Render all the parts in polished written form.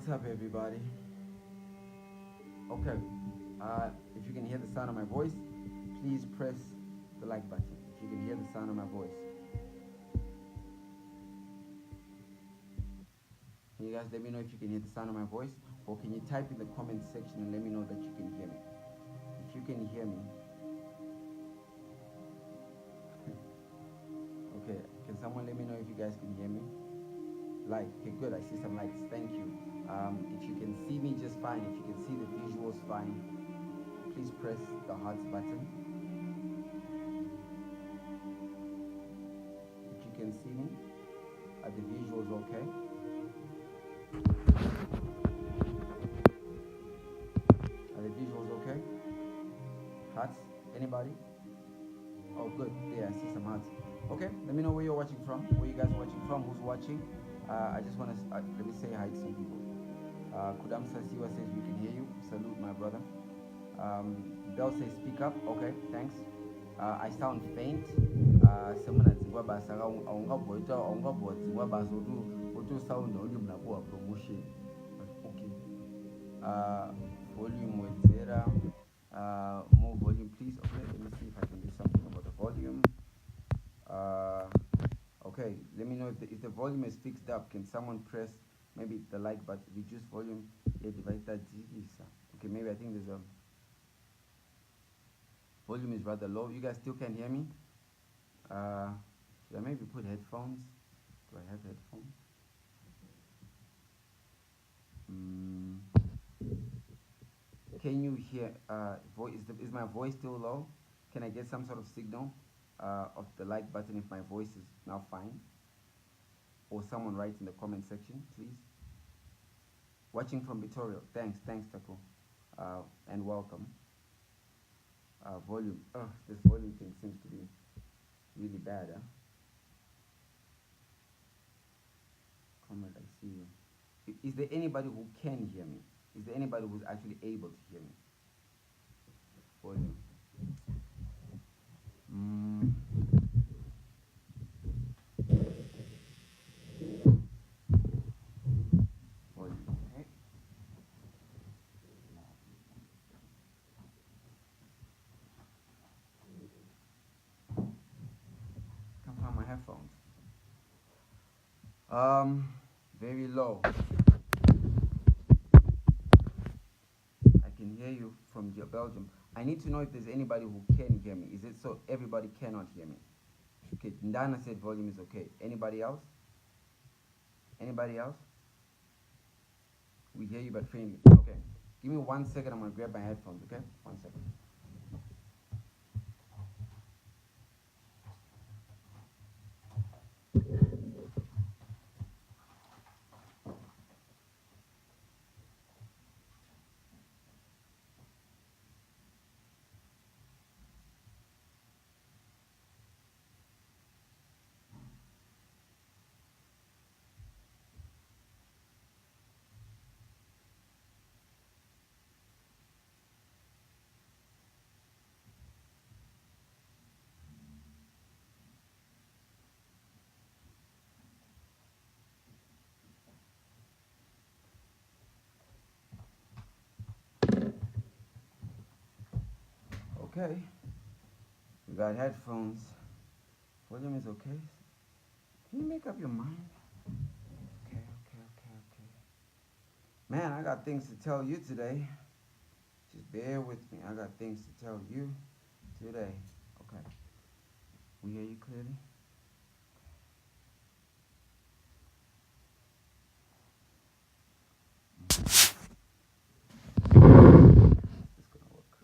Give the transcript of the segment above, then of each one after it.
What's up, everybody? Okay, if you can hear the sound of my voice, please press the like button. If you can hear the sound of my voice, can you guys let me know if you can hear the sound of my voice, or can you type in the comment section and let me know that you can hear me? If you can hear me, okay, can someone let me know if you guys can hear me? Like, okay, good, I see some likes, thank you. If you can see me, just fine. If you can see the visuals, fine. Please press the hearts button. If you can see me, are the visuals okay? Are the visuals okay? Hearts? Anybody? Oh, good. Yeah, I see some hearts. Okay, let me know where you're watching from. Where you guys are watching from? Who's watching? I just want to let me say hi to some people. Kudam Sasiwa says we can hear you. Salute, my brother. Bell says speak up. Okay, thanks. I sound faint. Someone at Zimbabwe said, sound promotion. Okay. Volume with zero. More volume, please. Okay, let me see if I can do something about the volume. Okay, let me know if the volume is fixed up. Can someone press maybe the like button? Reduce volume. Yeah, device that. Okay, maybe I think there's a volume is rather low. You guys still can't hear me? Should I maybe put headphones? Do I have headphones? Can you hear? Is my voice still low? Can I get some sort of signal of the like button if my voice is now fine? Or someone write in the comment section, please. Watching from Victoria. Thanks, Taco, and welcome. Volume. Oh, this volume thing seems to be really bad, huh? Comrade, I see you. Is there anybody who can hear me? Is there anybody who's actually able to hear me? Volume. Volume. Okay. Can't find my headphones. Very low. I can hear you from Belgium. I need to know if there's anybody who can hear me. Is it so everybody cannot hear me? Okay, Ndana said volume is okay. Anybody else? Anybody else? We hear you but faintly. Okay. Give me 1 second, I'm gonna grab my headphones, okay? 1 second. Okay. We got headphones. Volume is okay. Can you make up your mind? Okay. Man, I got things to tell you today. Just bear with me. I got things to tell you today. Okay. We hear you clearly? It's gonna work.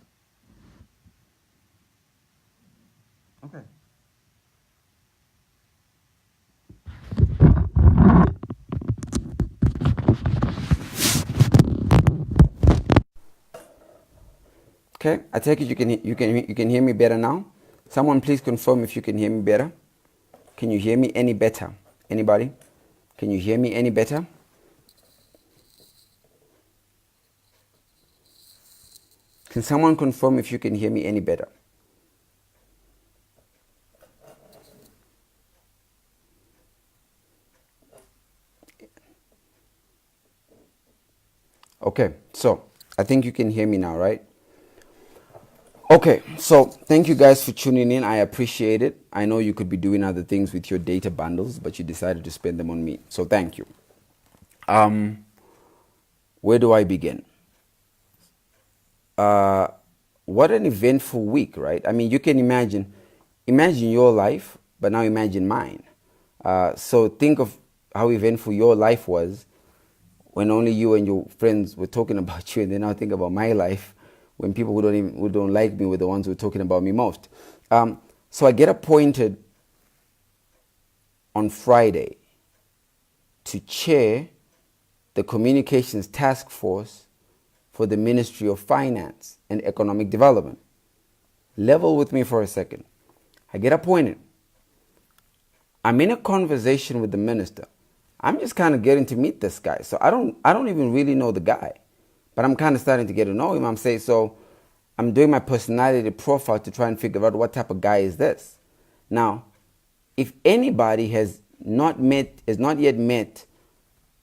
Okay. Okay, I take it you can hear me better now. Someone please confirm if you can hear me better. Can you hear me any better? Anybody? Can you hear me any better? Can someone confirm if you can hear me any better? Okay, so I think you can hear me now, right? Okay, so thank you guys for tuning in. I appreciate it. I know you could be doing other things with your data bundles, but you decided to spend them on me. So thank you. Where do I begin? What an eventful week, right? I mean, you can imagine your life, but now imagine mine. So think of how eventful your life was when only you and your friends were talking about you, and then now think about my life when people who don't like me were the ones who were talking about me most. So I get appointed on Friday to chair the communications task force for the Ministry of Finance and Economic Development. Level with me for a second. I get appointed. I'm in a conversation with the minister. I'm just kind of getting to meet this guy. So I don't even really know the guy, but I'm kind of starting to get to know him. I'm doing my personality profile to try and figure out what type of guy is this. Now, if anybody has not yet met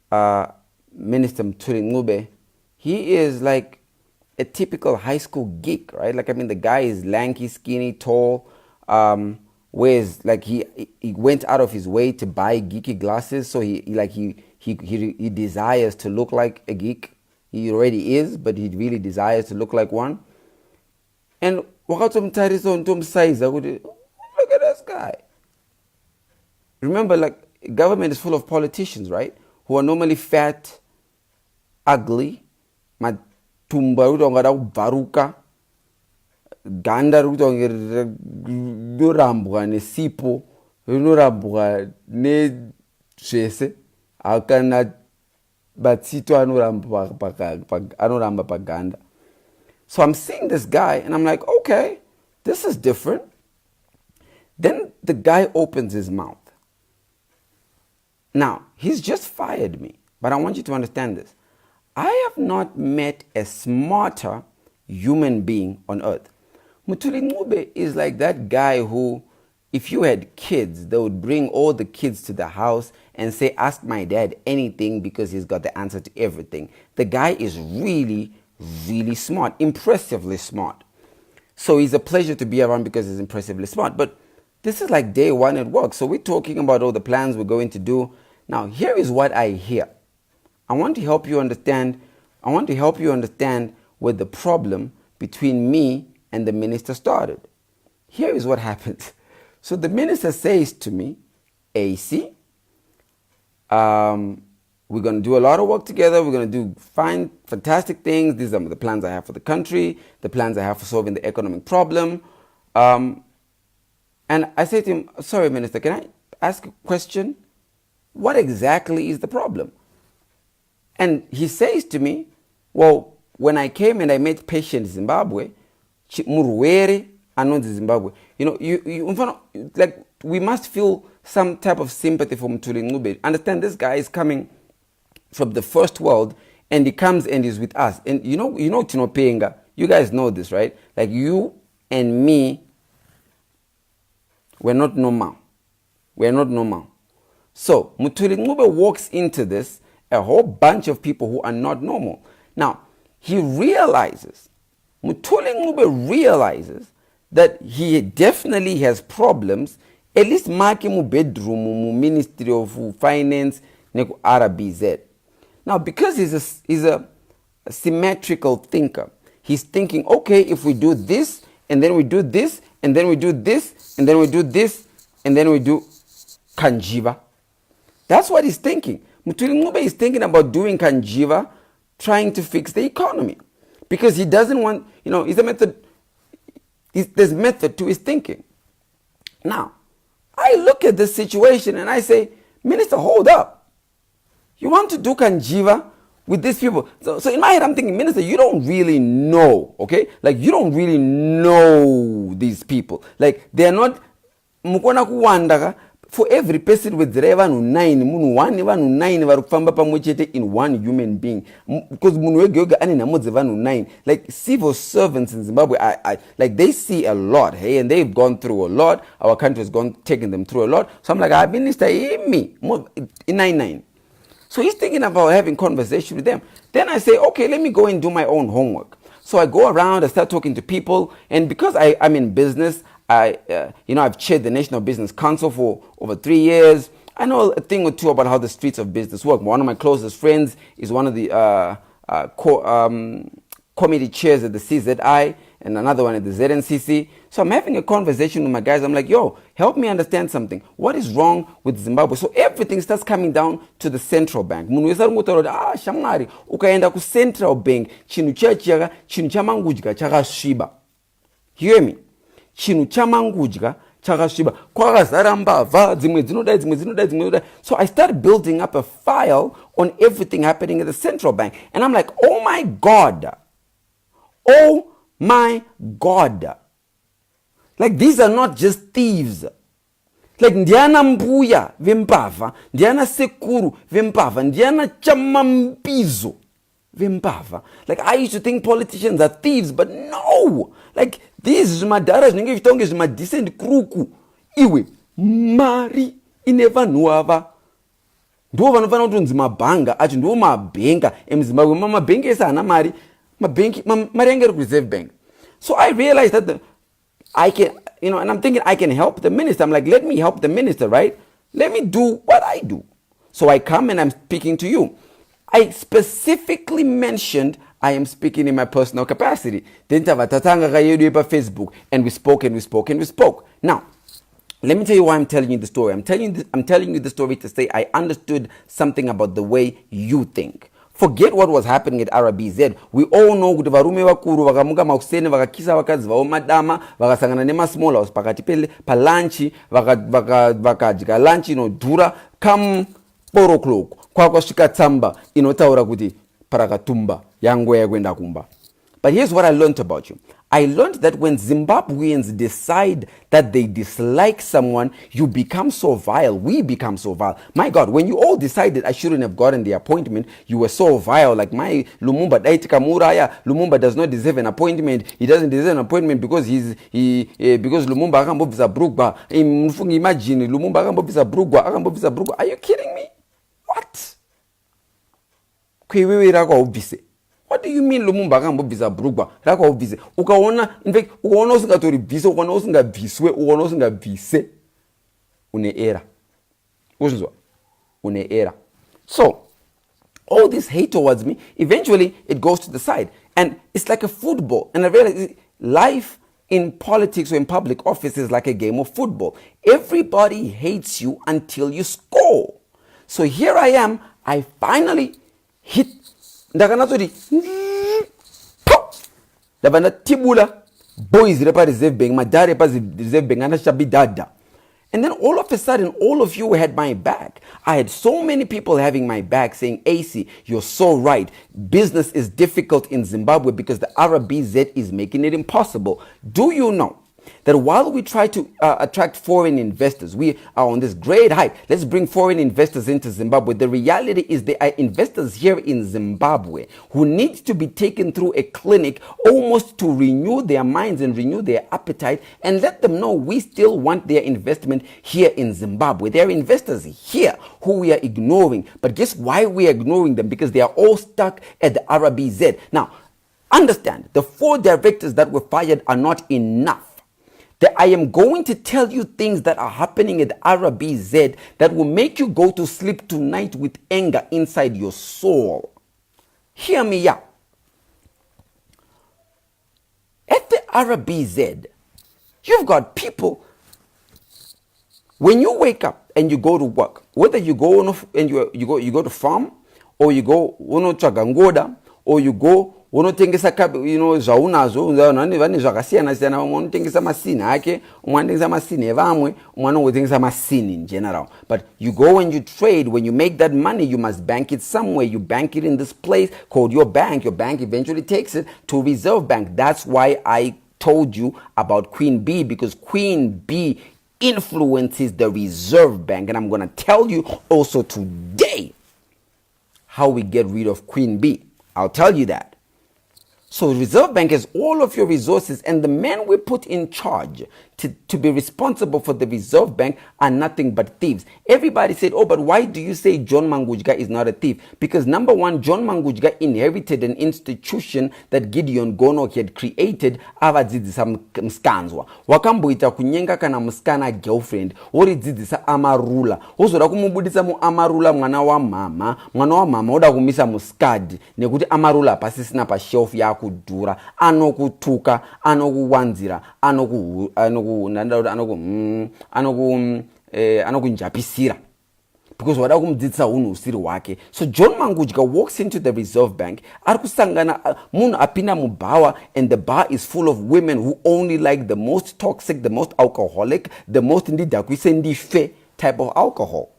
Minister Mthuli Ncube, he is like a typical high school geek, right? Like, I mean, the guy is lanky, skinny, tall, wears, like, he went out of his way to buy geeky glasses, so he desires to look like a geek. He already is, but he really desires to look like one. And look at this guy. Remember, like, government is full of politicians, right? Who are normally fat, ugly, matumba varuka, ganda rambwa ne sipo, rambwa ne jese, akana batsito anoramba paganda. So I'm seeing this guy and I'm like, okay, this is different. Then the guy opens his mouth. Now, he's just fired me, but I want you to understand this. I have not met a smarter human being on earth. Mthuli Ncube is like that guy who, if you had kids, they would bring all the kids to the house and say, ask my dad anything because he's got the answer to everything. The guy is really, really smart, impressively smart. So he's a pleasure to be around because he's impressively smart. But this is like day one at work. So we're talking about all the plans we're going to do. Now, here is what I hear. I want to help you understand where the problem between me and the minister started. Here is what happens. So the minister says to me, AC, we're going to do a lot of work together. We're going to do fantastic things. These are the plans I have for the country, the plans I have for solving the economic problem. And I say to him, sorry, Minister, can I ask a question? What exactly is the problem? And he says to me, well, when I came and I met patients in Zimbabwe, Zimbabwe, like, we must feel some type of sympathy for Mthuli Ncube. Understand, this guy is coming from the first world and he comes and is with us. And you know, Tinopenga, you guys know this, right? Like, you and me, we're not normal. We're not normal. So Mthuli Ncube walks into this, a whole bunch of people who are not normal. Now, Mthuli Ncube realizes that he definitely has problems, at least make mu bedroom, mu Ministry of Finance, neku RBZ. Now, because he's a symmetrical thinker, he's thinking, okay, if we do this, and then we do this, and then we do this, and then we do this, and then we do Kanjiva. That's what he's thinking. Mthuli Ncube is thinking about doing Kanjiva, trying to fix the economy. Because he doesn't want, there's method to his thinking. Now, I look at this situation and I say, Minister, hold up. You want to do Kanjiva with these people? So in my head, I'm thinking, Minister, you don't really know, okay? Like, you don't really know these people. Like, they're not, for every person with vanu 9 munu 1 vanu 9 vari kufamba pamwe chete in one human being, because munhu wega wega ane nhamo dzevanu 9. Like, civil servants in Zimbabwe, like, they see a lot, hey, and they've gone through a lot. Our country has taken them through a lot. So I'm like, Minister, me in 9. So he's thinking about having conversation with them. Then I say, okay, let me go and do my own homework. So I go around, I start talking to people, and because I'm in business, I've chaired the National Business Council for over 3 years. I know a thing or two about how the streets of business work. One of my closest friends is one of the committee chairs at the CZI, and another one at the ZNCC. So I'm having a conversation with my guys. I'm like, yo, help me understand something. What is wrong with Zimbabwe? So everything starts coming down to the central bank. Shamari, ukaenda ku central bank, chinu chamangudya chakasviba. You hear me? Chinu chamangudya chakasviba. Kwakazara mbavha, dzimwe dzinodai. So I started building up a file on everything happening at the central bank. And I'm like, oh my God. Oh my God. Like, these are not just thieves. Like, ndiana mbuya vempava, ndiana sekuru vempava, ndiana chamampizo vempava. Like, I used to think politicians are thieves, but no. Like, these zvimadhara zvinenge zvitonge zvimadecent kruku. Iwe, mari inevanhuava. Ndo vanofana kutonzi mabhanga acho ndo mabhenga emuzimbabwe. Mabhenga ese hana mari. Mari yange iri kureserve bank. So I realized that I can, and I'm thinking I can help the minister. I'm like, let me help the minister, right? Let me do what I do. So I come and I'm speaking to you. I specifically mentioned I am speaking in my personal capacity. Facebook, and we spoke. Now, let me tell you why I'm telling you the story. I'm telling you the story to say I understood something about the way you think. Forget what was happening at RBZ. We all know kuti varume vakuru vakamuka makuseni vakakisa vakadzi vavo madama vakasangana nemasmall house pakati palanchi vakadya lunch inodhura come 4 o'clock kwakasvika tsamba inotaura kuti parakatumba yangu yakuenda kumba. But here's what I learned about you. I learned that when Zimbabweans decide that they dislike someone, you become so vile. We become so vile. My God, when you all decided I shouldn't have gotten the appointment, you were so vile. Like my Lumumba, Lumumba does not deserve an appointment. He doesn't deserve an appointment because because Lumumba akambobvisa brugwa. Imagine Lumumba akambobvisa brugwa. Are you kidding me? What? What do you mean Lumumba akambobvisa brugwa? Rakaobvise. Ukaona, in fact, ukaona usingatoribvise, ukaona usingabvise, une era. Uzwa, une era. So, all this hate towards me, eventually it goes to the side. And it's like a football. And I realize life in politics or in public office is like a game of football. Everybody hates you until you score. So here I am, I finally hit ndakanatoti ndabva tibula boys repa reserve bank madhara repa reserve bank anachabidhadha. And then all of a sudden, all of you had my back. I had so many people having my back saying, AC, you're so right. Business is difficult in Zimbabwe because the RBZ is making it impossible. Do you know that while we try to attract foreign investors, we are on this great hype. Let's bring foreign investors into Zimbabwe. The reality is there are investors here in Zimbabwe who need to be taken through a clinic almost to renew their minds and renew their appetite and let them know we still want their investment here in Zimbabwe. There are investors here who we are ignoring. But guess why we are ignoring them? Because they are all stuck at the RBZ. Now, understand, the 4 directors that were fired are not enough. That I am going to tell you things that are happening at RBZ that will make you go to sleep tonight with anger inside your soul. Hear me out. At the RBZ, you've got people, when you wake up and you go to work, whether you go on and you go to farm, or you go ngoda, or you go unotengesa zvaunazo vane zvakasiyana siyana. Vamwe vanotengesa masini ake, umwe anotengesa masini evamwe, umwe anotengesa masini in general. But you go and you trade. When you make that money, you must bank it somewhere. You bank it in this place called your bank. Your bank eventually takes it to Reserve Bank. That's why I told you about Queen B, because Queen B influences the Reserve Bank. And I'm going to tell you also today how we get rid of Queen B. I'll tell you that. So Reserve Bank has all of your resources, and the man we put in charge to be responsible for the Reserve Bank are nothing but thieves. Everybody said, oh, but why do you say John Mangujga is not a thief? Because number one, John Mangujga inherited an institution that Gideon Gono had created. Avadzidzisa mskanzwa wakamboita kunyenga kana muskana girlfriend woridzidzisa amarula wozoda kumubudisa mu amarula mwana wa mama oda kumisa muskadi nekuti amarula pasisina pa shelf yakudhura anokutuka anokuwanzira anokunjapisira because wada kumudzidzisa unhu usiri hwake. So John Mangujga walks into the Reserve Bank arikusangana munhu apinda mubhawa and the bar is full of women who only like the most toxic, the most alcoholic, the most ndidakwise ndife type of alcohol.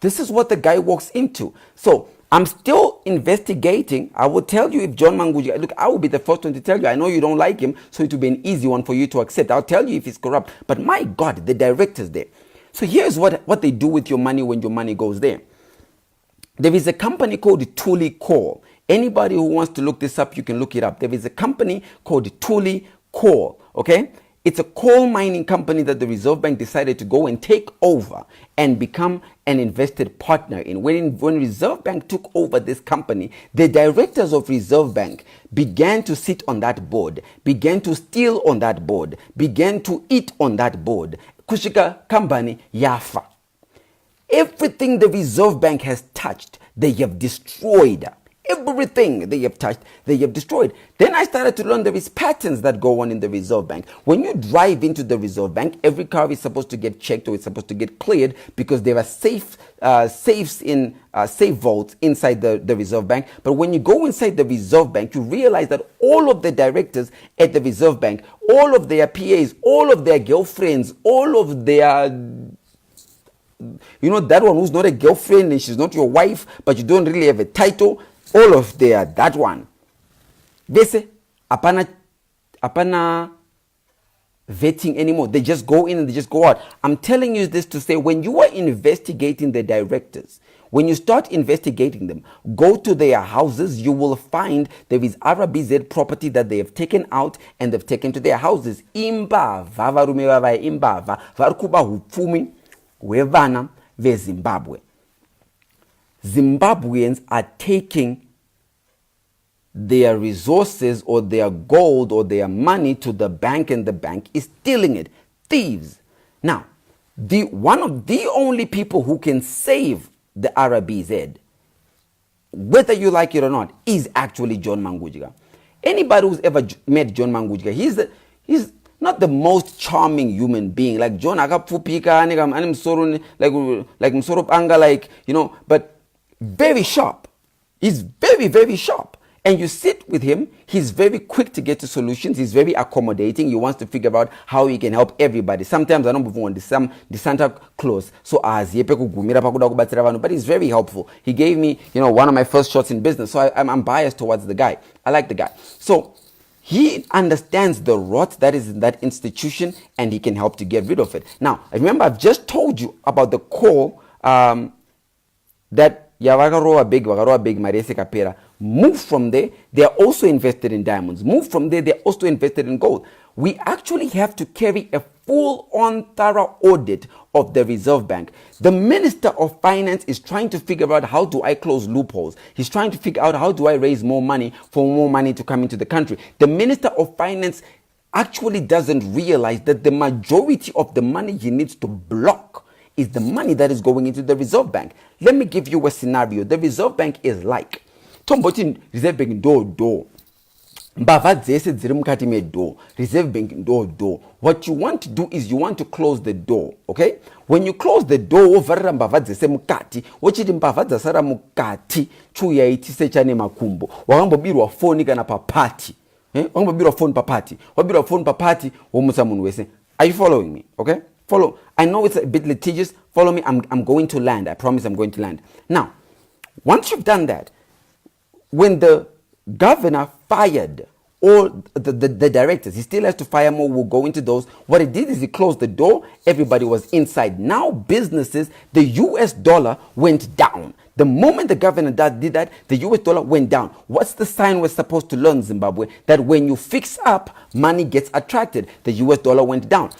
This is what the guy walks into. So I'm still investigating. I will tell you if John Mangujga, look, I will be the first one to tell you. I know you don't like him, so it will be an easy one for you to accept. I'll tell you if he's corrupt. But my God, the directors there. So here's what they do with your money when your money goes there. There is a company called Tuli Coal. Anybody who wants to look this up, you can look it up. There is a company called Tuli Coal, okay? It's a coal mining company that the Reserve Bank decided to go and take over and become an invested partner in. When Reserve Bank took over this company, the directors of Reserve Bank began to sit on that board, began to steal on that board, began to eat on that board. Kushika company yafa. Everything the Reserve Bank has touched, they have destroyed. Everything they have touched, they have destroyed. Then I started to learn there is patterns that go on in the Reserve Bank. When you drive into the Reserve Bank, every car is supposed to get checked or it's supposed to get cleared because there are safes in safe vaults inside the Reserve Bank. But when you go inside the Reserve Bank, you realize that all of the directors at the Reserve Bank, all of their PAs, all of their girlfriends, all of their, you know, that one who's not a girlfriend and she's not your wife, but you don't really have a title, all of their, that one. They say, apana vetting anymore. They just go in and they just go out. I'm telling you this to say, when you are investigating the directors, when you start investigating them, go to their houses, you will find there is RBZ property that they have taken out and they've taken to their houses. Imbava, varume vavaya imbava, varikuba hupfumi wevana veZimbabwe. Zimbabweans are taking their resources or their gold or their money to the bank and the bank is stealing it. Thieves. Now, one of the only people who can save the RBZ, whether you like it or not, is actually John Mangujga. Anybody who's ever met John Mangujga, he's not the most charming human being. Like John akapfupika, like msoro anga, like, you know, but very sharp. He's very, very sharp. And you sit with him, he's very quick to get to solutions. He's very accommodating. He wants to figure out how he can help everybody. Sometimes I don't even want the Santa Claus. So but he's very helpful. He gave me, you know, one of my first shots in business. So I'm biased towards the guy. I like the guy. So he understands the rot that is in that institution and he can help to get rid of it. Now, remember, I've just told you about the call that Yavagaroa big Marese Kapera. Move from there, they are also invested in diamonds. Move from there, they're also invested in gold. We actually have to carry a full-on thorough audit of the Reserve Bank. The Minister of Finance is trying to figure out how do I close loopholes. He's trying to figure out how do I raise more money for more money to come into the country. The Minister of Finance actually doesn't realize that the majority of the money he needs to block is the money that is going into the Reserve Bank. Let me give you a scenario. The Reserve Bank is like Tombotin Reserve Bank do. Mbava dzese dziri mukati medoor. Reserve Bank do. What you want to do is you want to close the door, okay? When you close the door, wovarira mbava dzese mukati, wochiti mbava dzasara mukati, chuyaitise chane makumbo. Wakambobirwa phone kana pa party. Wakambobirwa phone pa party. Wabirwa phone pa party, womusa munhu wese. Are you following me? Okay? Follow. I know it's a bit litigious. Follow me. I'm going to land. I promise I'm going to land. Now, once you've done that, when the governor fired all the directors, he still has to fire more. We'll go into those. What he did is he closed the door. Everybody was inside. Now businesses, the US dollar went down. The moment the governor did that, the US dollar went down. What's the sign we're supposed to learn, Zimbabwe? That when you fix up, money gets attracted. The US dollar went down.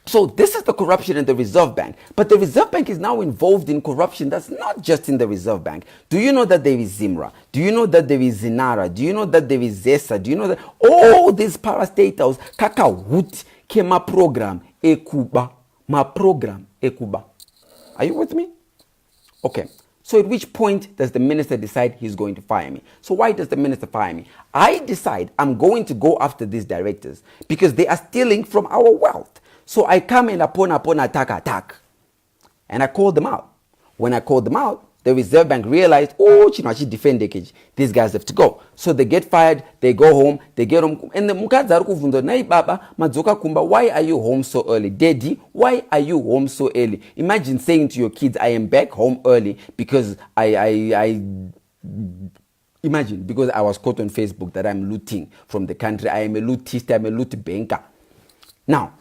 So this is the corruption in the Reserve Bank. But the Reserve Bank is now involved in corruption that's not just in the Reserve Bank. Do you know that there is Zimra? Do you know that there is Zinara? Do you know that there is Zesa? Do you know that all these parastatals kaka woot ke ma program ekuba. Ma program ekuba. Are you with me? Okay. So at which point does the minister decide he's going to fire me? So why does the minister fire me? I decide I'm going to go after these directors because they are stealing from our wealth. So I come in upon attack. And I called them out. When I called them out, the Reserve Bank realized, oh, defend the cage. These guys have to go. So they get fired, they go home, they get home. And the mukadzaru kuvunza, nai baba, madzoka kumba, why are you home so early? Daddy, why are you home so early? Imagine saying to your kids, I am back home early because imagine, because I was caught on Facebook that I'm looting from the country. I am a lootist, I'm a loot banker. Now,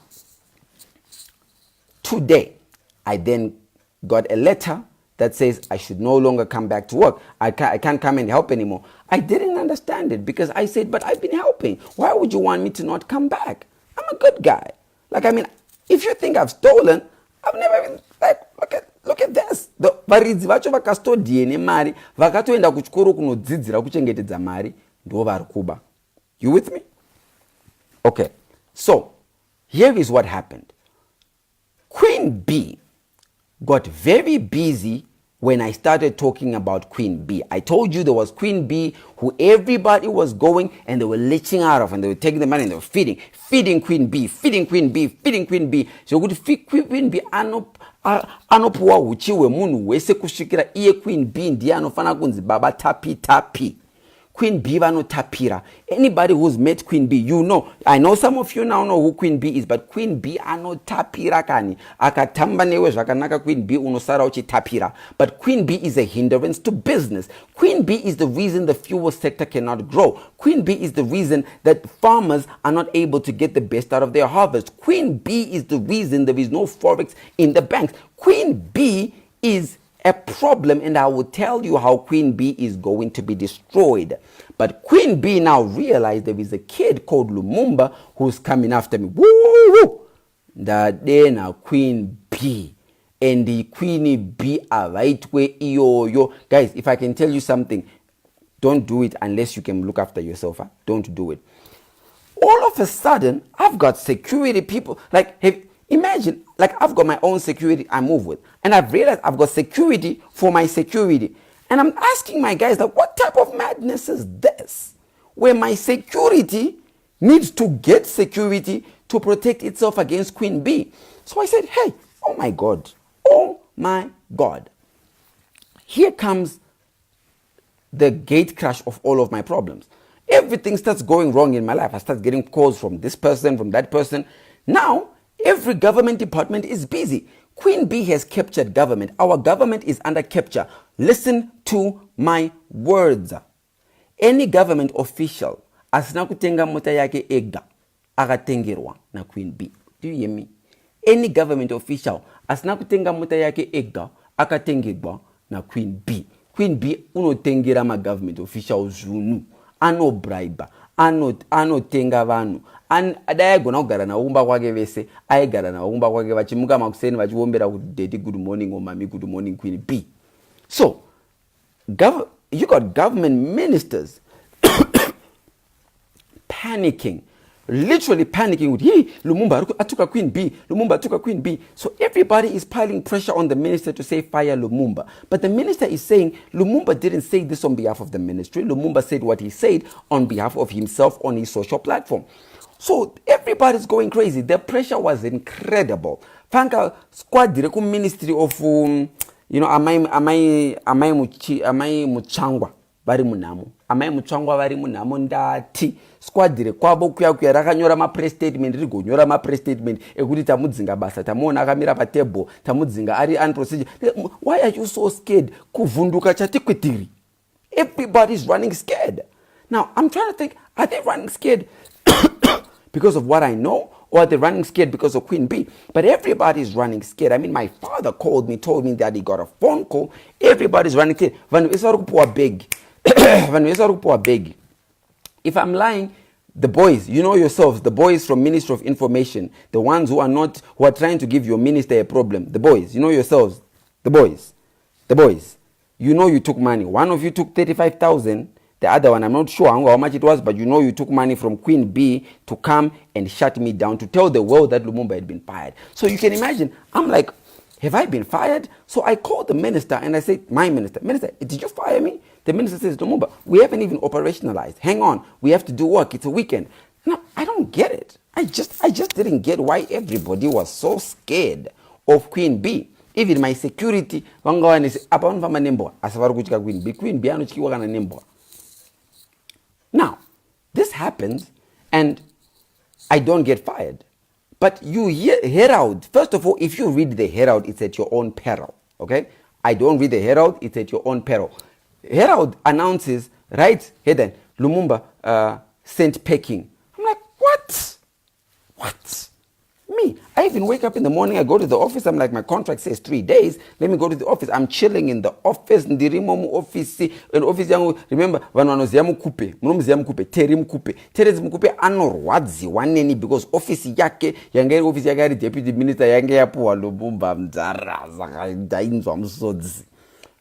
today, I then got a letter that says I should no longer come back to work. I can't come and help anymore. I didn't understand it because I said, but I've been helping. Why would you want me to not come back? I'm a good guy. Like, I mean, if you think I've stolen, I've never even, like, look at this. The varidzi vacho vakastodiene mari, vakatoenda kuchikoro kunodzidzira kuchengetedza mari, ndo vari kuba. You with me? Okay. So, here is what happened. Queen B got very busy when I started talking about Queen B. I told you there was Queen B who everybody was going and they were leeching out of and they were taking the money and they were feeding Queen B, feeding Queen B, feeding Queen B. So good feed Queen B anopuwa uchiwe munu wese kushikira iye Queen B ndiye anofana kunzi baba tapi. Queen B vanotapira. Anybody who's met Queen B, you know. I know some of you now know who Queen B is, but Queen B anotapira kani. Akatamba newe zvakanaka Queen B unosara uchitapira. But Queen B is a hindrance to business. Queen B is the reason the fuel sector cannot grow. Queen B is the reason that farmers are not able to get the best out of their harvest. Queen B is the reason there is no forex in the banks. Queen B is a problem, and I will tell you how Queen B is going to be destroyed. But Queen B now realized there is a kid called Lumumba who's coming after me. Woo! That then Queen B and the Queen B are right way yo. Guys, if I can tell you something, don't do it unless you can look after yourself. Huh? Don't do it. All of a sudden, I've got security people. Like, imagine, like I've got my own security I move with. And I've realized I've got security for my security. And I'm asking my guys, like, what type of madness is this? Where my security needs to get security to protect itself against Queen B. So I said, hey, oh my God. Here comes the gate crash of all of my problems. Everything starts going wrong in my life. I start getting calls from this person, from that person. Now, every government department is busy. Queen B has captured government. Our government is under capture. Listen to my words. Any government official asina kutenga mota yake ega akatengerwa na Queen B. Do you hear me? Any government official asina kutenga mota yake ega akatengerwa na Queen B. Queen B unotengera ma government official zunu. Ano bribe. Ano tenga vanu. Adayagona kugara na umba kwake vese aigara na umba kwake vachimuka makuseni vachiombera kuti daddy good morning or mommy good morning Queen B. So you got government ministers panicking, literally panicking with Lumumba atuka Queen B, Lumumba atuka Queen B. So everybody is piling pressure on the minister to say fire Lumumba. But the minister is saying Lumumba didn't say this on behalf of the ministry. Lumumba said what he said on behalf of himself on his social platform. So everybody's going crazy. The pressure was incredible. Fanka squad direct ministry of amai muchangwa vari munamo. Amai muchangwa vari munamo ndati squad direct kwabo kuya rakanyora ma press statement rigonyora ma press statement ekuti tamudzinga basa tamuona akamira pa table tamudzinga ari unprocedure. Why are you so scared kuvunduka chatikwitiri? Everybody's running scared. Now I'm trying to think, are they running scared because of what I know, or are they running scared because of Queen B? But everybody's running scared. I mean, my father called me, told me that he got a phone call. Everybody's running scared. If I'm lying, The boys, you know yourselves, the boys from Ministry of Information, the ones who are trying to give your minister a problem. The boys, you know yourselves, the boys. You know you took money. One of you took 35,000. The other one, I'm not sure how much it was, but you know you took money from Queen B to come and shut me down, to tell the world that Lumumba had been fired. So you can imagine, I'm like, have I been fired? So I called the minister and I said, my minister, did you fire me? The minister says, Lumumba, we haven't even operationalized. Hang on, we have to do work. It's a weekend. No, I don't get it. I just didn't get why everybody was so scared of Queen B. Even my security, Queen B. Queen B. Now, this happens and I don't get fired. But you hear Herald. First of all, if you read the Herald, it's at your own peril. Okay? I don't read the Herald, it's at your own peril. Herald announces, right here then, Lumumba sent packing. I'm like, what? What? Me? I even wake up in the morning, I go to the office, I'm like, my contract says 3 days. Let me go to the office. I'm chilling in the office, in the remote office. In office, remember, Terezi Mkupe anorwadzi waneni because office yake, office yake deputy minister yange yapuwa Lumumba mzaraza, dainzwa msodzi.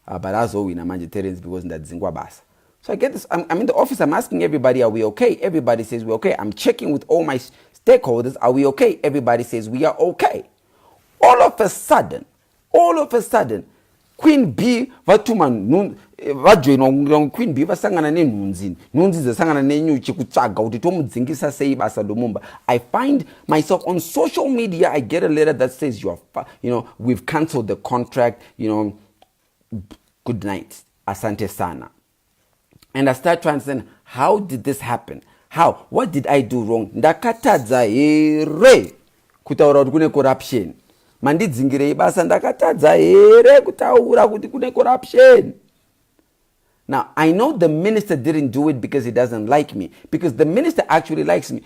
But that's all we namanje Terezi because ndadzingwa basa. So I get this, I'm in the office, I'm asking everybody, are we okay? Everybody says we're okay. I'm checking with all my stakeholders, are we okay? Everybody says we are okay. All of a sudden, Queen B vajoina Queen B vasangana nenhunzi dzasangana nenyuchi kutsvaga kuti tomudzingisa sei basa Lumumba. I find myself on social media, I get a letter that says we've cancelled the contract, good night, asante sana. And I start trying to understand, how did this happen? How? What did I do wrong? Ndakatadza here kutaura kuti kune corruption. Mandidzingire ibasa ndakatadza here kutaura kuti kune corruption. Now, I know the minister didn't do it because he doesn't like me. Because the minister actually likes me.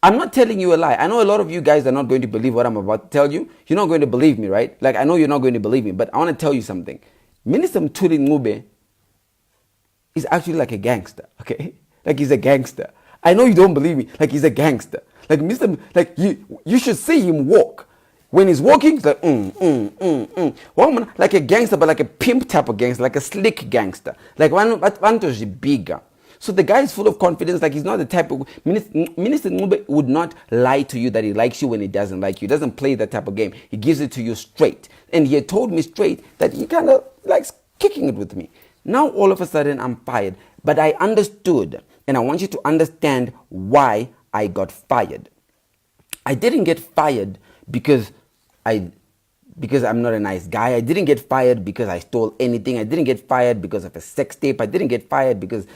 I'm not telling you a lie. I know a lot of you guys are not going to believe what I'm about to tell you. You're not going to believe me, right? Like, I know you're not going to believe me, but I want to tell you something. Minister Mthuli Ncube is actually like a gangster, okay? Like, he's a gangster. I know you don't believe me. Like, he's a gangster. Like, you should see him walk. When he's walking, he's like, Well, like a gangster, but like a pimp type of gangster, like a slick gangster. Like, one is bigger. So the guy is full of confidence. Like, he's not the type of... Minister Ncube would not lie to you that he likes you when he doesn't like you. He doesn't play that type of game. He gives it to you straight. And he had told me straight that he kind of likes kicking it with me. Now, all of a sudden, I'm fired. But I understood, and I want you to understand why I got fired. I didn't get fired because I'm not a nice guy. I didn't get fired because I stole anything. I didn't get fired because of a sex tape. I didn't get fired because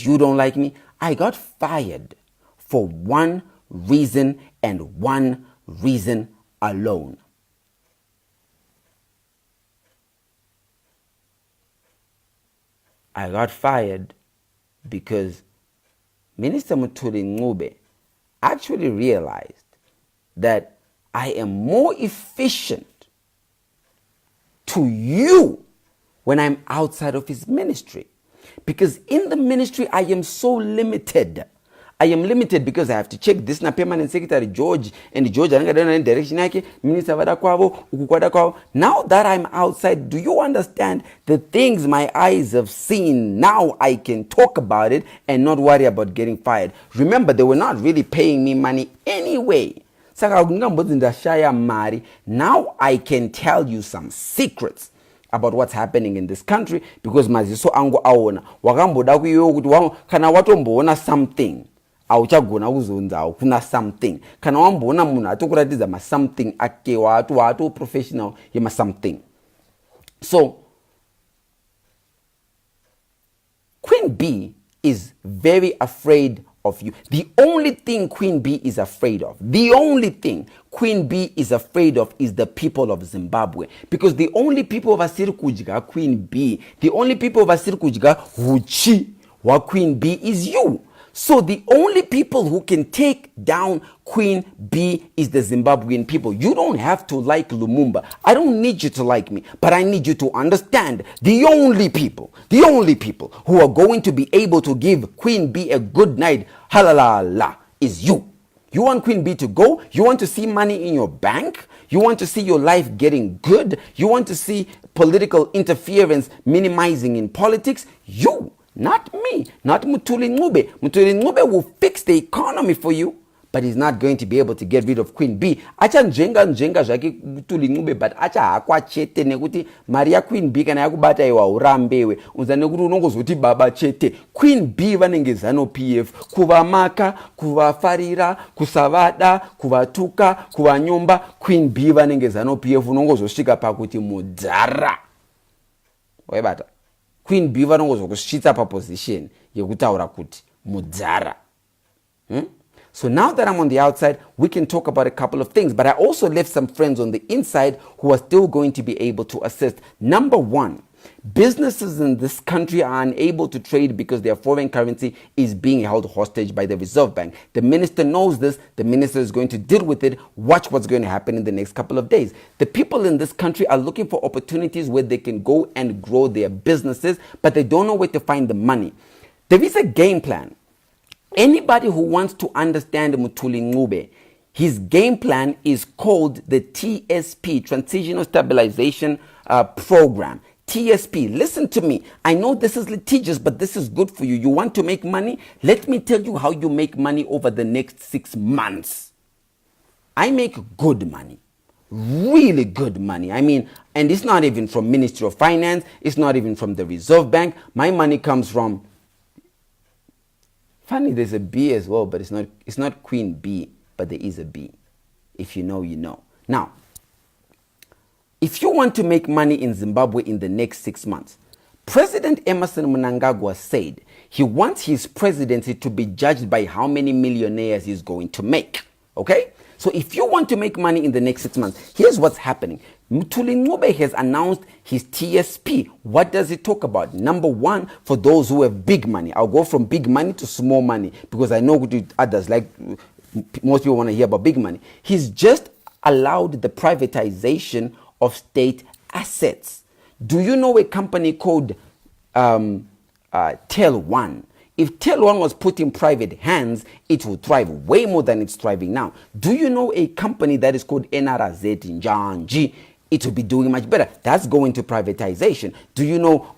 you don't like me. I got fired for one reason and one reason alone. I got fired because Minister Mthuli Ncube actually realized that I am more efficient to you when I'm outside of his ministry. Because in the ministry, I am so limited. I am limited because I have to check this na permanent secretary George, and George angadana direction yake minister vada kwavo ukukwada kwavo. Now that I'm outside, do you understand the things my eyes have seen? Now I can talk about it and not worry about getting fired. Remember, they were not really paying me money anyway. Now I can tell you some secrets about what's happening in this country because maziso angu aona wakamboda kuyo kuti kana watomboona something auchagona kuzonza kuna something kana wamboona munhu atokuratidza ma something ake wato professional yema something. So Queen B is very afraid of you. The only thing Queen B is afraid of, is the people of Zimbabwe. Because the only people of Asiri Kujga, Queen B, the only people of Asiri Kujga, Huchi, wa Queen B is you. So the only people who can take down Queen Bee is the Zimbabwean people. You don't have to like Lumumba. I don't need you to like me, but I need you to understand the only people who are going to be able to give Queen Bee a good night, halalala, is you. You want Queen Bee to go? You want to see money in your bank? You want to see your life getting good? You want to see political interference minimizing in politics? You. Not me, not Mutuli Ncube. Mutuli Ncube will fix the economy for you, but he's not going to be able to get rid of Queen Bee. Acha njenga zvake Mutuli Ncube, but acha hakwa chete nekuti Maria Queen Bee kana yakubata iwa urambewe. Unza nekuti unongozoti baba chete. Queen Bee vanenge zano PF. Kuvamaka, kuvafarira, kusavada, kuvatuka, kuvanyomba. Queen Bee vanenge zano PF unongozosvika pakuti mudhara. Webata. Queen Bee vanongozosvitsa paposition yekutaura kuti mudhara. So now that I'm on the outside, we can talk about a couple of things. But I also left some friends on the inside who are still going to be able to assist. Number one, businesses in this country are unable to trade because their foreign currency is being held hostage by the Reserve Bank. The minister knows this. The minister is going to deal with it. Watch what's going to happen in the next couple of days. The people in this country are looking for opportunities where they can go and grow their businesses, but they don't know where to find the money. There is a game plan. Anybody who wants to understand Mutuli Ncube, his game plan is called the TSP, Transitional Stabilization Program. TSP, listen to me. I know this is litigious, but this is good for you. You want to make money? Let me tell you how you make money over the next 6 months. I make good money. Really good money. I mean, and it's not even from Ministry of Finance. It's not even from the Reserve Bank. My money comes from... Funny, there's a B as well, but it's not Queen Bee, but there is a B. If you know, you know. Now, if you want to make money in Zimbabwe in the next 6 months, President Emerson Mnangagwa said he wants his presidency to be judged by how many millionaires he's going to make. Okay? So if you want to make money in the next 6 months, here's what's happening. Mutuli Ncube has announced his TSP. What does it talk about? Number one, for those who have big money. I'll go from big money to small money because I know others, like most people want to hear about big money. He's just allowed the privatization of state assets. Do you know a company called Tel One? If Tel One was put in private hands, it would thrive way more than it's thriving now. Do you know a company that is called NRZ in Njanji? It will be doing much better. That's going to privatization. Do you know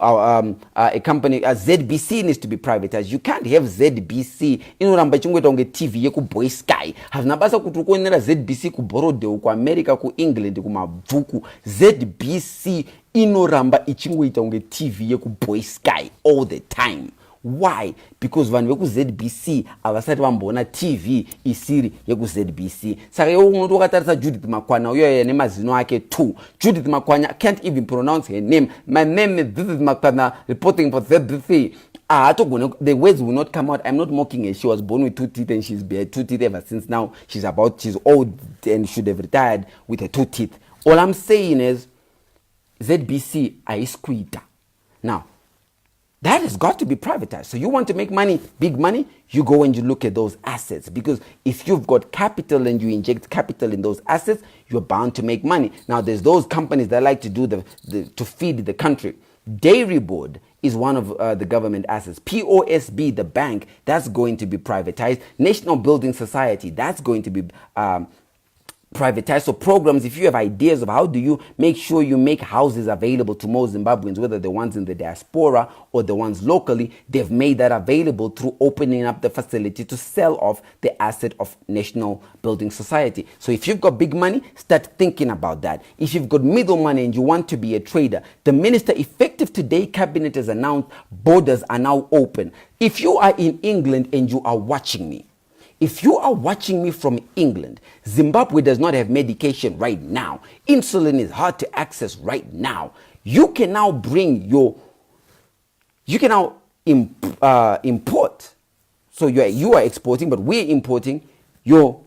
a company, ZBC needs to be privatized? You can't have ZBC. Inoramba chingweta unge TV yeku Boy Sky. Hazinabasa kutukuonera ZBC ku Borodeo, ku America, ku England, ku Mabvuku. ZBC inoramba ichingweta unge TV yeku Boy Sky all the time. Why? Because vanhu veku ZBC avasati vambona TV isiri yeku ZBC. Saka iwe unoti wakatarisa Judith Makwanya uyo nemazino ake 2. Judith Makwanya can't even pronounce her name. My name is Judith Makwanya reporting for ZBC. The words will not come out. I'm not mocking her. She was born with 2 teeth and she's had 2 teeth ever since now. She's old and should have retired with her 2 teeth. All I'm saying is ZBC aisquita. Now, that has got to be privatized. So you want to make money, big money, you go and you look at those assets. Because if you've got capital and you inject capital in those assets, you're bound to make money. Now, there's those companies that like to do to feed the country. Dairy Board is one of the government assets. POSB, the bank, that's going to be privatized. National Building Society, that's going to be privatized. So programs, if you have ideas of how do you make sure you make houses available to most Zimbabweans, whether the ones in the diaspora or the ones locally, they've made that available through opening up the facility to sell off the asset of National Building Society. So if you've got big money, start thinking about that. If you've got middle money and you want to be a trader, the minister, effective today, cabinet has announced borders are now open. If you are in England and you are watching me, if you are watching me from England, Zimbabwe does not have medication right now. Insulin is hard to access right now. You can now import. So you are exporting, but we're importing your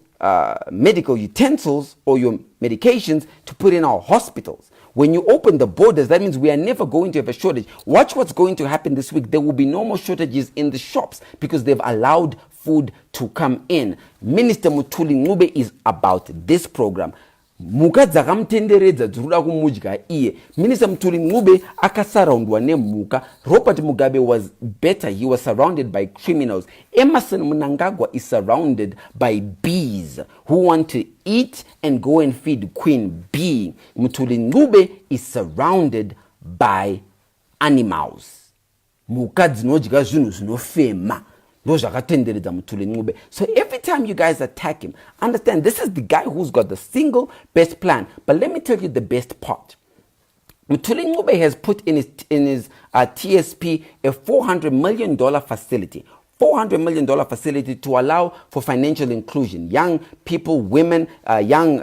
medical utensils or your medications to put in our hospitals. When you open the borders, that means we are never going to have a shortage. Watch what's going to happen this week. There will be no more shortages in the shops because they've allowed food to come in. Minister Mutuli Ncube is about this program. Muka dzakamtenderedza dzikuda kumudya iye. Minister Mutuli Ncube akasurroundwa nemuka. Robert Mugabe was better. He was surrounded by criminals. Emerson Mnangagwa is surrounded by bees who want to eat and go and feed Queen Bee. Mutuli Ncube is surrounded by animals. Muka dzinodya zvinhu zvinofema. So every time you guys attack him, understand this is the guy who's got the single best plan. But let me tell you the best part. Mutuli Ncube has put in his TSP a $400 million facility. $400 million facility to allow for financial inclusion. Young people, women, young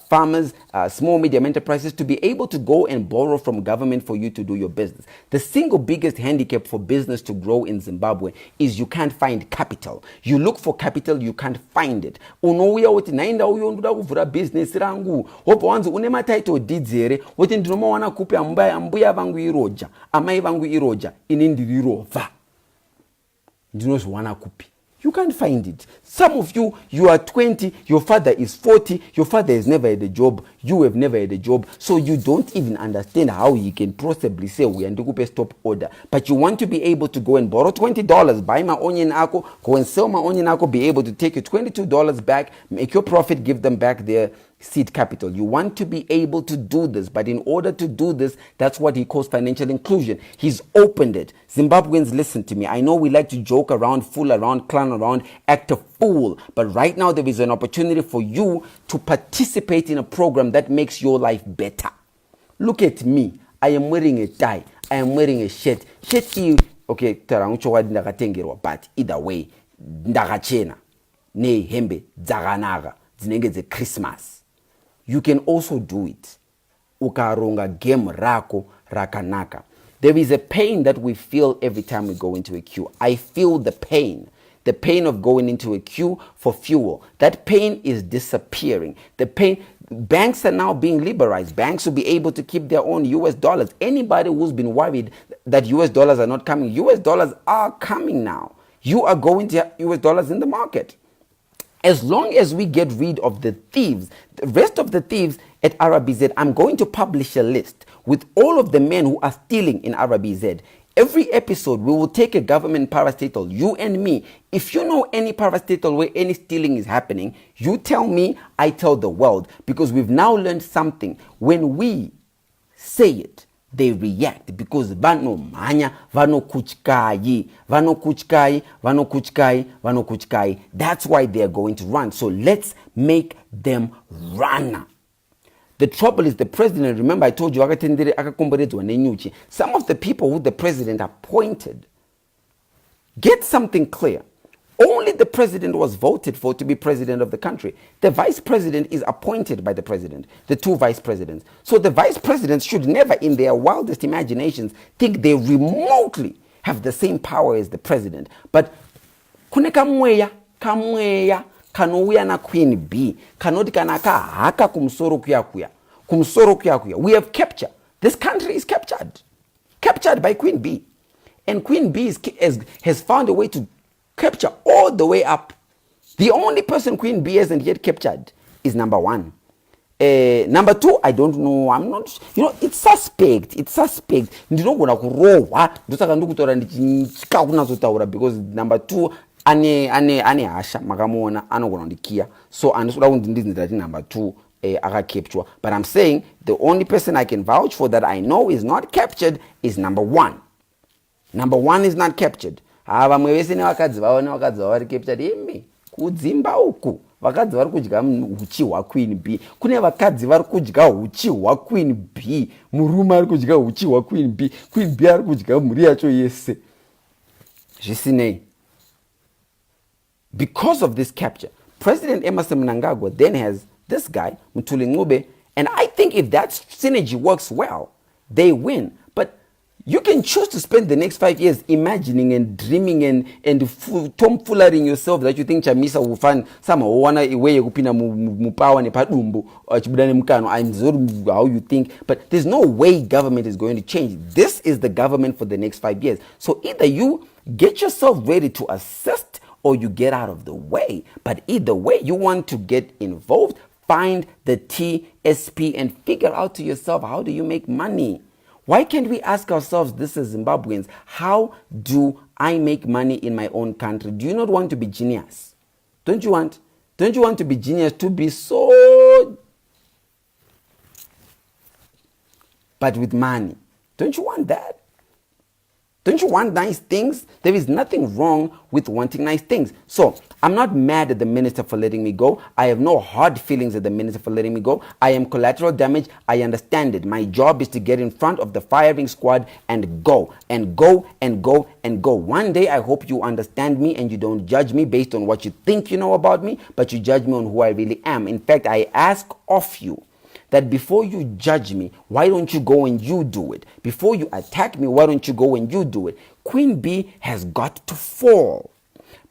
farmers, small, medium enterprises to be able to go and borrow from government for you to do your business. The single biggest handicap for business to grow in Zimbabwe is you can't find capital. You look for capital, you can't find it. Unouya uti naenda uyo nduda kuvura business rangu. Hopo wanzu unema title deeds here. Uti ndinomo wana kupi ambuya vangu iroja. Amai vangu iroja. Inindiri rova. You can't find it. Some of you, you are 20, your father is 40, your father has never had a job, you have never had a job, so you don't even understand how he can possibly say we are to stop order. But you want to be able to go and borrow $20, buy my onion ako, go and sell my onion ako, be able to take your $22 back, make your profit, give them back their seed capital. You want to be able to do this, but in order to do this, that's what he calls financial inclusion. He's opened it. Zimbabweans, listen to me. I know we like to joke around, fool around, clown around, act a fool, but right now there is an opportunity for you to participate in a program that makes your life better. Look at me. I am wearing a tie. I am wearing a shirt. Okay, but either way, ndakachena ne hembe dzakanaga dzinenge dze Christmas. You can also do it. Ukaronga game rako rakanaka. There is a pain that we feel every time we go into a queue. I feel the pain. The pain of going into a queue for fuel. That pain is disappearing. The pain, banks are now being liberalized. Banks will be able to keep their own US dollars. Anybody who's been worried that US dollars are not coming, US dollars are coming now. You are going to have US dollars in the market. As long as we get rid of the thieves, the rest of the thieves at RBZ, I'm going to publish a list with all of the men who are stealing in RBZ. Every episode, we will take a government parastatal, you and me. If you know any parastatal where any stealing is happening, you tell me, I tell the world. Because we've now learned something. When we say it, they react because vano manya, vano kuchkai. That's why they are going to run. So let's make them run. The trouble is the president, remember I told you, some of the people who the president appointed, get something clear. Only the president was voted for to be president of the country. The vice president is appointed by the president, the two vice presidents. So the vice presidents should never in their wildest imaginations think they remotely have the same power as the president. But kune kamweya kanouya na Queen Bee kanoti kanaka haka kumsoro kuya. We have captured. This country is captured by Queen Bee. And Queen Bee has found a way to capture all the way up. The only person Queen Bee hasn't yet captured is number one. Number two, I don't know. I'm not. It's suspect. Ndinogona kurohwa ndosaka ndikutora ndichika kunazotaura because number two ane hasha makamuona anogona kundikiya. So andisoda kuti ndizindati number two akacapture. But I'm saying the only person I can vouch for that I know is not captured is number one. Number one is not captured. Vamwe vese nevakadzi vari captured imi kudzimba uku vakadzi vari kudya uchi hwaQueen Bee. Kune vakadzi vari kudya uchi hwaQueen Bee. Murume ari kudya uchi hwaQueen Bee. Queen Bee ari kudya mhuri yacho yese. Zvisinei. Because of this capture, President Emerson Mnangagwa then has this guy, Mutuli Ncube, and I think if that synergy works well, they win. But You can choose to spend the next 5 years imagining and dreaming and tomfullering yourself that you think chamisa will find somehow wana iwe kupina mupawa nepadumbu chibudane mukano. I'm sorry how you think, but there's no way government is going to change. This is the government for the next 5 years. So either you get yourself ready to assist or you get out of the way. But either way, you want to get involved, find the TSP and figure out to yourself, how do you make money? Why can't we ask ourselves this as Zimbabweans? How do I make money in my own country? Do you not want to be genius? Don't you want? Don't you want to be genius, to be so, but with money? Don't you want that? Don't you want nice things? There is nothing wrong with wanting nice things. So I'm not mad at the minister for letting me go. I have no hard feelings at the minister for letting me go. I am collateral damage. I understand it. My job is to get in front of the firing squad and go and go and go and go. One day I hope you understand me and you don't judge me based on what you think you know about me, but you judge me on who I really am. In fact, I ask of you that before you judge me, why don't you go and you do it? Before you attack me, why don't you go and you do it? Queen Bee has got to fall.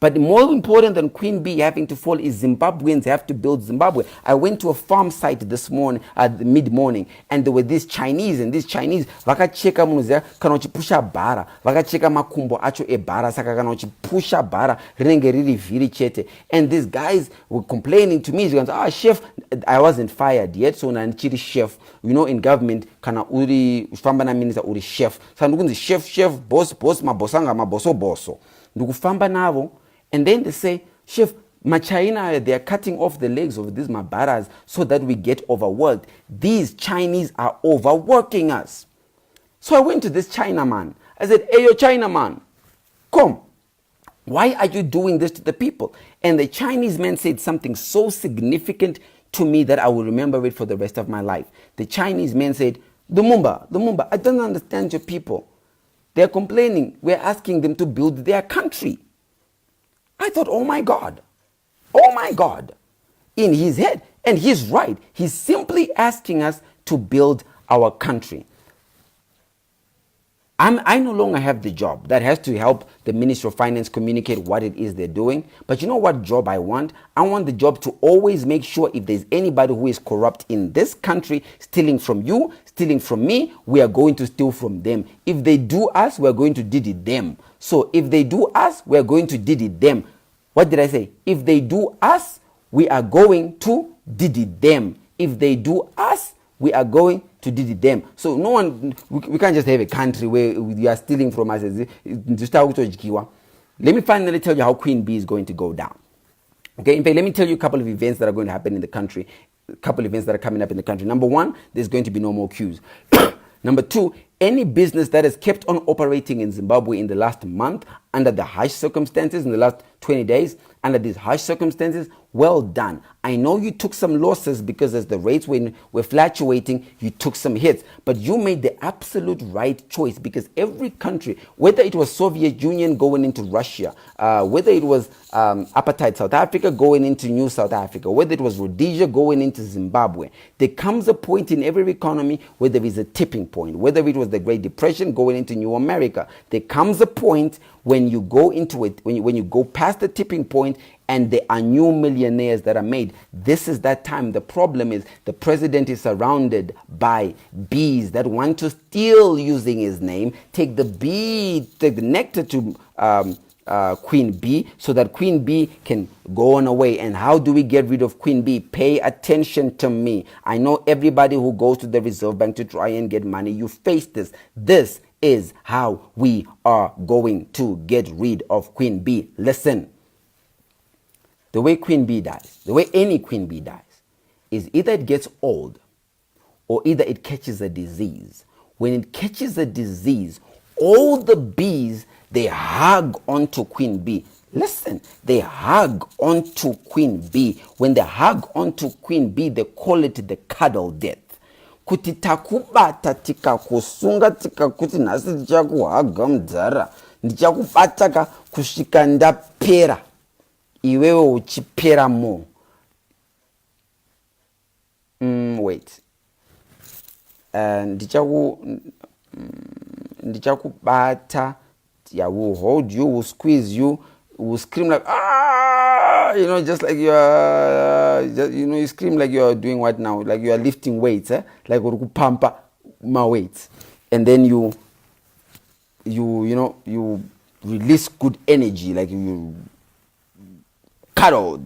But more important than Queen Bee having to fall is Zimbabweans have to build Zimbabwe. I went to a farm site this morning at the mid-morning, and there were these Chinese, and these Chinese vakacheka munhu kana uchipusha bhara, vakacheka makumbo acho ebhara, saka kana uchipusha bhara rinenge riri vhiri chete. And these guys were complaining to me, chef, I wasn't fired yet, so nandichiri chef. You know, in government kana uri ufamba na minister uri chef. Saka ndikunzi chef, boss, mabosanga, maboso. Ndikufamba navo. And then they say, chef, China, they are cutting off the legs of these mabaras so that we get overworked. These Chinese are overworking us. So I went to this China man. I said, hey, yo, China man, come. Why are you doing this to the people? And the Chinese man said something so significant to me that I will remember it for the rest of my life. The Chinese man said, Lumumba, I don't understand your people. They're complaining. We're asking them to build their country. I thought, oh my God, in his head. And he's right. He's simply asking us to build our country. I no longer have the job that has to help the Ministry of Finance communicate what it is they're doing. But you know what job I want? I want the job to always make sure if there's anybody who is corrupt in this country, stealing from you, stealing from me, we are going to steal from them. If they do us, we're going to did it them. So if they do us, we're going to did it them. What did I say? If they do us, we are going to did it them. If they do us, we are going to did it them. So no one, we can't just have a country where you are stealing from us. Let me finally tell you how Queen Bee is going to go down. Okay, in fact, let me tell you a couple of events that are going to happen in the country, a couple of events that are coming up in the country. Number one, there's going to be no more queues. Number two, any business that has kept on operating in Zimbabwe in the last month under the harsh circumstances, in the last 20 days, under these harsh circumstances, well done. I know you took some losses because as the rates were fluctuating, you took some hits. But you made the absolute right choice because every country, whether it was Soviet Union going into Russia, whether it was apartheid South Africa going into New South Africa, whether it was Rhodesia going into Zimbabwe, there comes a point in every economy where there is a tipping point. Whether it was the Great Depression going into New America, there comes a point when you go into it, when you go past the tipping point and there are new millionaires that are made. This is that time. The problem is the president is surrounded by bees that want to steal using his name, take the nectar to Queen Bee so that Queen Bee can go on away. And how do we get rid of Queen Bee? Pay attention to me. I know everybody who goes to the Reserve Bank to try and get money, you face this. This is how we are going to get rid of Queen Bee. Listen. The way Queen Bee dies, the way any Queen Bee dies, is either it gets old or either it catches a disease. When it catches a disease, all the bees, they hug onto Queen Bee. Listen, they hug onto Queen Bee. When they hug onto Queen Bee, they call it the cuddle death. Kuti takubata tikakusunga tikakuti nhasi tichakuhaga mdzara ndichakubata kusvika ndapera iwewe uchipera mo. Wait. ndichakubata, yeah, we'll hold you, we'll squeeze you, we'll scream like, ah, just like you scream like you're doing what now? Like you are lifting weights, like pampa my weights. And then you release good energy, like you cuddle.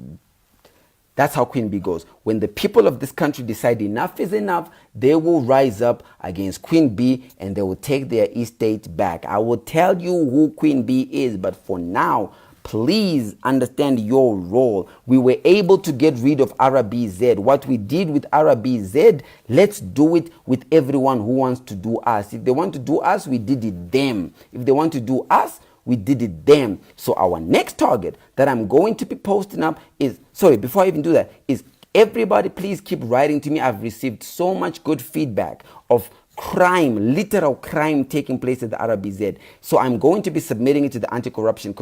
That's how Queen Bee goes. When the people of this country decide enough is enough, they will rise up against Queen Bee and they will take their estate back. I will tell you who Queen Bee is, but for now, please understand your role. We were able to get rid of RBZ. What we did with RBZ, let's do it with everyone who wants to do us. If they want to do us, we did it them. If they want to do us, we did it them. So our next target that I'm going to be posting up is, before I even do that, is everybody please keep writing to me. I've received so much good feedback of crime, literal crime taking place at the RBZ. So I'm going to be submitting it to the anti-corruption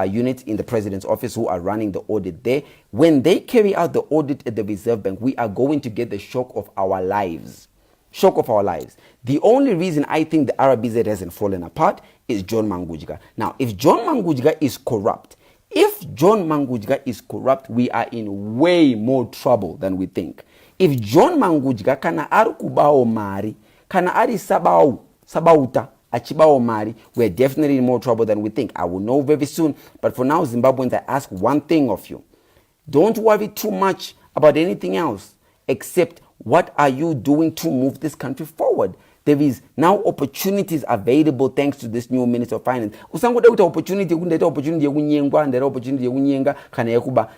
unit in the president's office who are running the audit there. When they carry out the audit at the Reserve Bank, we are going to get the shock of our lives. Shock of our lives. The only reason I think the RBZ hasn't fallen apart is John Mangujga. Now, if John Mangujga is corrupt, we are in way more trouble than we think. If John Mangujga kana ari kubao mari, kana ari sabauta, achibao mari, we're definitely in more trouble than we think. I will know very soon. But for now, Zimbabweans, I ask one thing of you. Don't worry too much about anything else except what are you doing to move this country forward? There is now opportunities available thanks to this new Minister of Finance.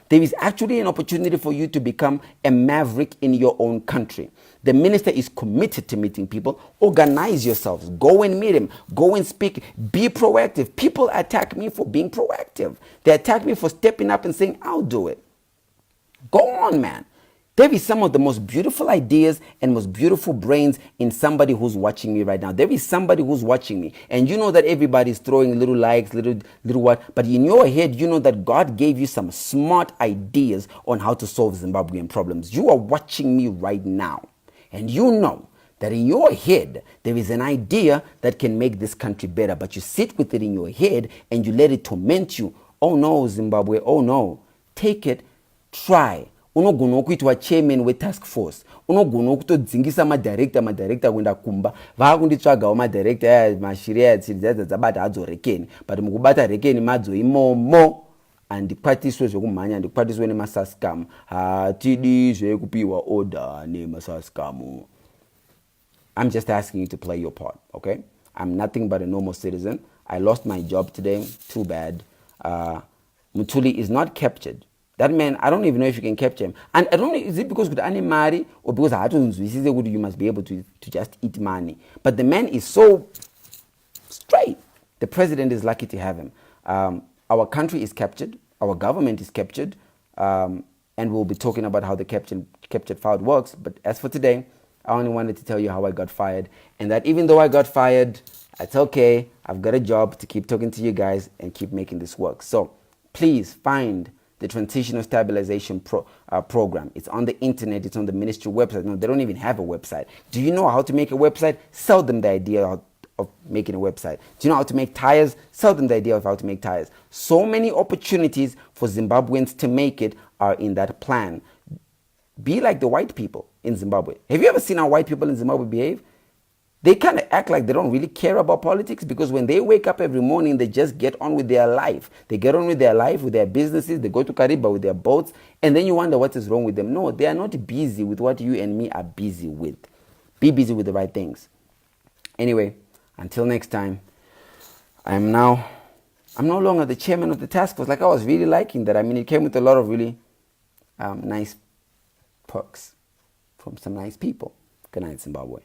There is actually an opportunity for you to become a maverick in your own country. The minister is committed to meeting people. Organize yourselves. Go and meet him. Go and speak. Be proactive. People attack me for being proactive. They attack me for stepping up and saying, I'll do it. Go on, man. There is some of the most beautiful ideas and most beautiful brains in somebody who's watching me right now. There is somebody who's watching me. And you know that everybody's throwing little likes, little what. But in your head, you know that God gave you some smart ideas on how to solve Zimbabwean problems. You are watching me right now. And you know that in your head, there is an idea that can make this country better. But you sit with it in your head and you let it torment you. Oh no, Zimbabwe. Oh no. Take it. Try. Unogona kuitwa chairman we task force. Unogona kutodzingisa madirector kwenda kumba. Vakunditsvagawo madirector mashiria dzabata hadzo rekeni. But mukubata rekeni madzo imomo andikwatiswe zvekumhanya, andikwatiswe nemasaskamu. Hatidi zvekupiwa order nemasaskamu. I'm just asking you to play your part, okay? I'm nothing but a normal citizen. I lost my job today. Too bad. Mutuli is not captured. That man, I don't even know if you can capture him. And I don't know, is it because with any money or because you must be able to just eat money. But the man is so straight. The president is lucky to have him. Our country is captured. Our government is captured. And we'll be talking about how the captured file works. But as for today, I only wanted to tell you how I got fired. And that even though I got fired, it's okay. I've got a job to keep talking to you guys and keep making this work. So please find the Transitional Stabilization Program. It's on the internet. It's on the ministry website. No, they don't even have a website. Do you know how to make a website? Sell them the idea of making a website. Do you know how to make tires? Sell them the idea of how to make tires. So many opportunities for Zimbabweans to make it are in that plan. Be like the white people in Zimbabwe. Have you ever seen how white people in Zimbabwe behave? They kind of act like they don't really care about politics because when they wake up every morning, they just get on with their life. They get on with their life, with their businesses. They go to Kariba with their boats. And then you wonder what is wrong with them. No, they are not busy with what you and me are busy with. Be busy with the right things. Anyway, until next time, I'm no longer the chairman of the task force. Like I was really liking that. I mean, it came with a lot of really nice perks from some nice people. Good night, Zimbabwe.